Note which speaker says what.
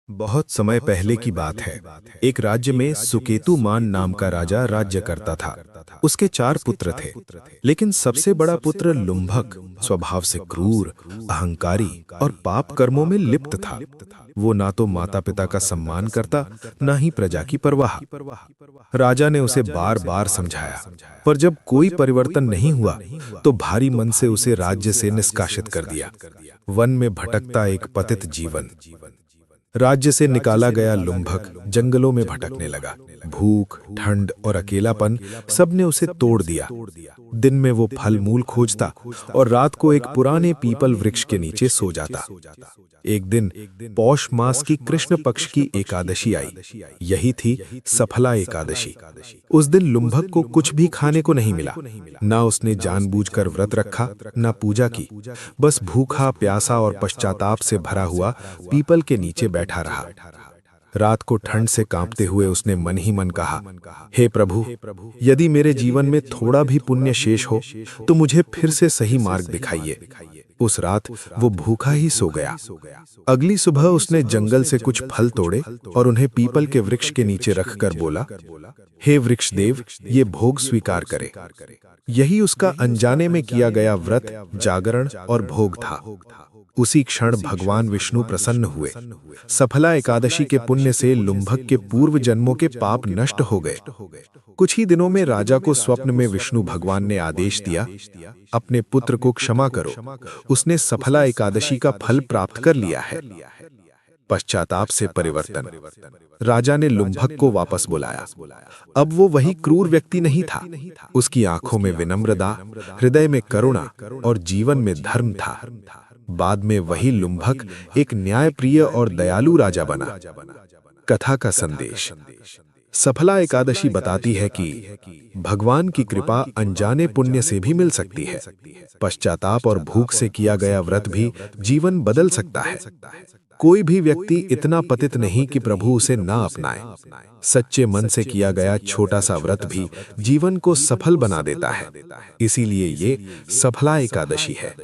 Speaker 1: बहुत समय पहले की बात है। एक राज्य में सुकेतुमान नाम का राजा राज्य करता था। उसके 4 पुत्र थे, लेकिन सबसे बड़ा पुत्र लुम्भक स्वभाव से क्रूर, अहंकारी और पाप कर्मों में लिप्त था। वो ना तो माता पिता का सम्मान करता, ना ही प्रजा की परवाह। राजा ने उसे बार बार समझाया, पर जब कोई परिवर्तन नहीं हुआ, तो भारी मन से उसे राज्य से निष्कासित कर दिया। वन में भटकता एक पतित जीवन। राज्य से निकाला गया लुम्भक जंगलों में भटकने लगा। भूख, ठंड और अकेलापन सबने उसे तोड़ दिया। दिन में वो फल मूल खोजता और रात को एक पुराने पीपल वृक्ष के नीचे सो जाता। एक दिन पौष मास की कृष्ण पक्ष की एकादशी आई। यही थी सफला एकादशी। उस दिन लुम्भक को कुछ भी खाने को नहीं मिला। ना उसने जानबूझकर व्रत रखा, ना पूजा की। बस भूखा, प्यासा और पश्चाताप से भरा हुआ पीपल के नीचे बैठा रहा। रात को ठंड से कांपते हुए उसने मन ही मन कहा, हे प्रभु, यदि मेरे जीवन में थोड़ा भी पुण्य शेष हो तो मुझे फिर से सही मार्ग दिखाइए। उस रात वो भूखा ही सो गया। अगली सुबह उसने जंगल से कुछ फल तोड़े और उन्हें पीपल के वृक्ष के नीचे रखकर बोला, हे वृक्ष देव, ये भोग स्वीकार करे। यही उसका अनजाने में किया गया व्रत, जागरण और भोग था। उसी क्षण भगवान विष्णु प्रसन्न हुए। सफला एकादशी के पुण्य से लुम्भक के पूर्व जन्मों के पाप नष्ट हो गए। कुछ ही दिनों में राजा को स्वप्न में विष्णु भगवान ने आदेश दिया, अपने पुत्र को क्षमा करो, उसने सफला एकादशी का फल प्राप्त कर लिया है। पश्चाताप से परिवर्तन। राजा ने लुम्भक को वापस बुलाया। अब वो वही क्रूर व्यक्ति नहीं था। उसकी आंखों में विनम्रता, हृदय में करुणा और जीवन में धर्म था। बाद में वही लुम्भक एक न्यायप्रिय और दयालु राजा बना। कथा का संदेश। सफला एकादशी बताती है कि भगवान की कृपा अनजाने पुण्य से भी मिल सकती है। पश्चाताप और भूख से किया गया व्रत भी जीवन बदल सकता है। कोई भी व्यक्ति इतना पतित नहीं कि प्रभु उसे ना अपनाए। सच्चे मन से किया गया छोटा सा व्रत भी जीवन को सफल बना देता है। इसीलिए ये सफला एकादशी है।